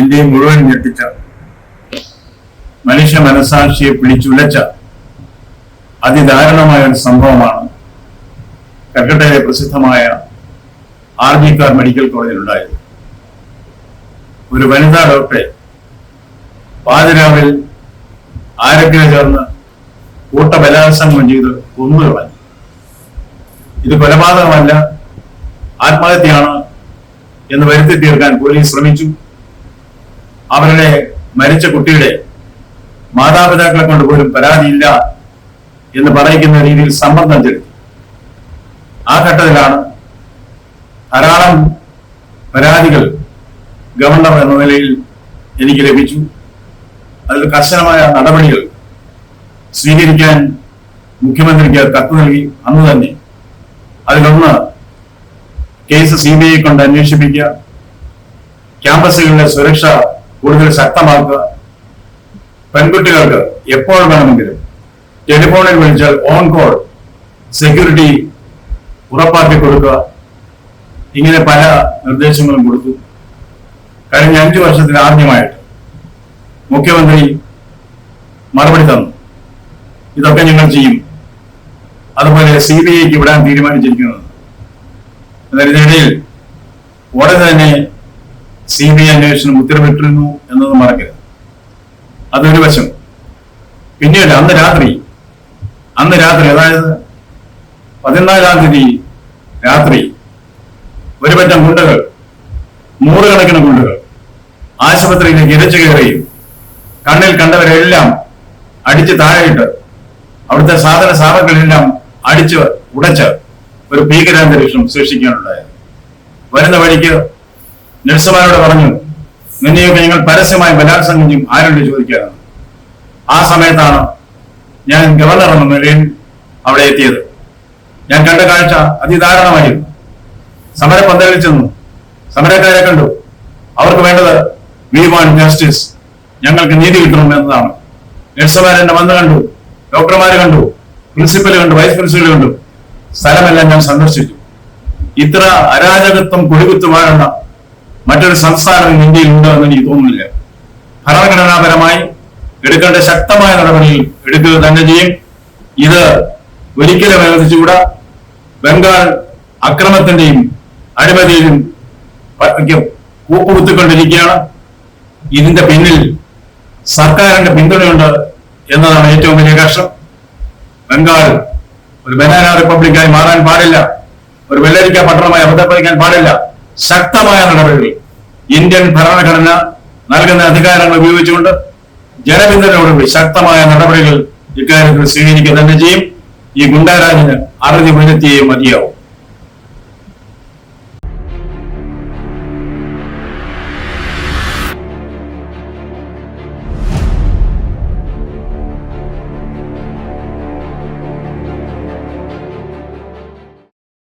ഇന്ത്യയെ മുഴുവൻ ഞെട്ടിച്ച, മനുഷ്യ മനസാക്ഷിയെ പിടിച്ചുലച്ച അതിദാരുണമായ ഒരു സംഭവമാണ് കൽക്കട്ടയിലെ പ്രസിദ്ധമായ RG Kar മെഡിക്കൽ കോളേജിൽ ഉണ്ടായത്. ഒരു വനിതാ ഡോക്ടറെ പാതിരാവിൽ ആരൊക്കെയോ ചേർന്ന് കൂട്ടബലാത്സംഗം ചെയ്ത് കൊന്നുകളഞ്ഞു. ഇത് കൊലപാതകമല്ല, ആത്മഹത്യയാണ് എന്ന് വരുത്തി തീർക്കാൻ പോലീസ് ശ്രമിച്ചു. അവരുടെ മരിച്ച കുട്ടിയുടെ മാതാപിതാക്കളെ കൊണ്ട് പോലും പരാതിയില്ല എന്ന് പറയിക്കുന്ന രീതിയിൽ സമ്മർദ്ദം ചെലുത്തി. ആ ഘട്ടത്തിലാണ് ധാരാളം പരാതികൾ ഗവർണർ എന്ന നിലയിൽ എനിക്ക് ലഭിച്ചു. അതിൽ കർശനമായ നടപടികൾ സ്വീകരിക്കാൻ മുഖ്യമന്ത്രിക്ക് കത്ത് നൽകി. അന്ന് തന്നെ അതിലൊന്ന്, കേസ് CBI കൊണ്ട് അന്വേഷിപ്പിക്കുക, ക്യാമ്പസുകളിലെ സുരക്ഷ കൂടുതൽ ശക്തമാക്കുക, പെൺകുട്ടികൾക്ക് എപ്പോൾ വേണമെങ്കിലും ടെലിഫോണിൽ വിളിച്ചാൽ ഓൺ കോൾ സെക്യൂരിറ്റി ഉറപ്പാക്കി കൊടുക്കുക, ഇങ്ങനെ പല നിർദ്ദേശങ്ങളും കൊടുത്തു. കഴിഞ്ഞ 5 വർഷത്തിൽ ആദ്യമായിട്ട് മുഖ്യമന്ത്രി മറുപടി തന്നു, ഇതൊക്കെ ഞങ്ങൾ ചെയ്യും, അതുപോലെ CBIക്ക് വിടാൻ തീരുമാനിച്ചിരിക്കുന്നത്. എന്നാൽ ഇതിനിടയിൽ ഉടനെ തന്നെ CBI അന്വേഷണം ഉത്തരവിട്ടിരുന്നു എന്നത് മറക്കരുത്. അതൊരു വശം. പിന്നീട് അന്ന് രാത്രി അതായത് 14-ാം തീയതി രാത്രി ഒരു പറ്റം ഗുണ്ടകൾ, 100 കണക്കിന് ഗുണ്ടകൾ ആശുപത്രിയിലേക്ക് ഇരച്ചു കയറുകയും കണ്ണിൽ കണ്ടവരെല്ലാം അടിച്ച് താഴെയിട്ട് അവിടുത്തെ സാധന സാമഗ്രികളെല്ലാം അടിച്ച് ഉടച്ച് ഒരു ഭീകരാന്തരീക്ഷം സൃഷ്ടിക്കാനുണ്ടായത്. വരുന്ന വഴിക്ക് നഴ്സുമാരോട് പറഞ്ഞു, നിന്നെയൊക്കെ ഞങ്ങൾ പരസ്യമായി ബലാത്സംഗം ചെയ്യും, ആരോട് ചോദിക്കാനാണ്. ആ സമയത്താണ് ഞാൻ ഗവർണർ എന്ന നിലയിൽ അവിടെ എത്തിയത്. ഞാൻ കണ്ട കാഴ്ച അതിദാരുണമായിരുന്നു. സമരപന്തലിൽ ചെന്നു, സമരക്കാരെ കണ്ടു. അവർക്ക് വേണ്ടത് വി വാണ്ട് ജസ്റ്റിസ്, ഞങ്ങൾക്ക് നീതി കിട്ടണം എന്നതാണ്. നഴ്സുമാരെന്നെ വന്ന് കണ്ടു, ഡോക്ടർമാരെ കണ്ടു, പ്രിൻസിപ്പൽ കണ്ടു, വൈസ് പ്രിൻസിപ്പൽ കണ്ടു. സ്ഥലമെല്ലാം ഞാൻ സന്ദർശിച്ചു. ഇത്ര അരാജകത്വം കൊടികുത്തുവാനുള്ള മറ്റൊരു സംസ്ഥാനം ഇന്ത്യയിൽ ഉണ്ടോ എന്ന് എനിക്ക് തോന്നുന്നില്ല. ഭരണഘടനാപരമായി എടുക്കേണ്ട ശക്തമായ നടപടികൾ എടുക്കുക തന്നെ ചെയ്യും. ഇത് ഒരിക്കലും അനുവദിച്ചുകൂടാ. ബംഗാൾ അക്രമത്തിന്റെയും അഴിമതിയിലും കൂപ്പുകുത്തിക്കൊണ്ടിരിക്കുകയാണ്. ഇതിന്റെ പിന്നിൽ സർക്കാരിന്റെ പിന്തുണയുണ്ട് എന്നതാണ് ഏറ്റവും വലിയ കഷ്ടം. ബംഗാൾ ഒരു ബനാന റിപ്പബ്ലിക്കായി മാറാൻ പാടില്ല, ഒരു വെള്ളരിക്ക പട്ടണമായി അവതരിപ്പിക്കാൻ പാടില്ല. ശക്തമായ നടപടികൾ ഇന്ത്യൻ ഭരണഘടന നൽകുന്ന അധികാരങ്ങൾ ഉപയോഗിച്ചുകൊണ്ട് ജനപിന്തുണയോടുകൂടി ശക്തമായ നടപടികൾ ഇക്കാര്യത്തിൽ സ്വീകരിക്കുക തന്നെ ചെയ്യും. ഈ ഗുണ്ടാരാജിന് അറുതി വരുത്തിയേ മതിയാവും.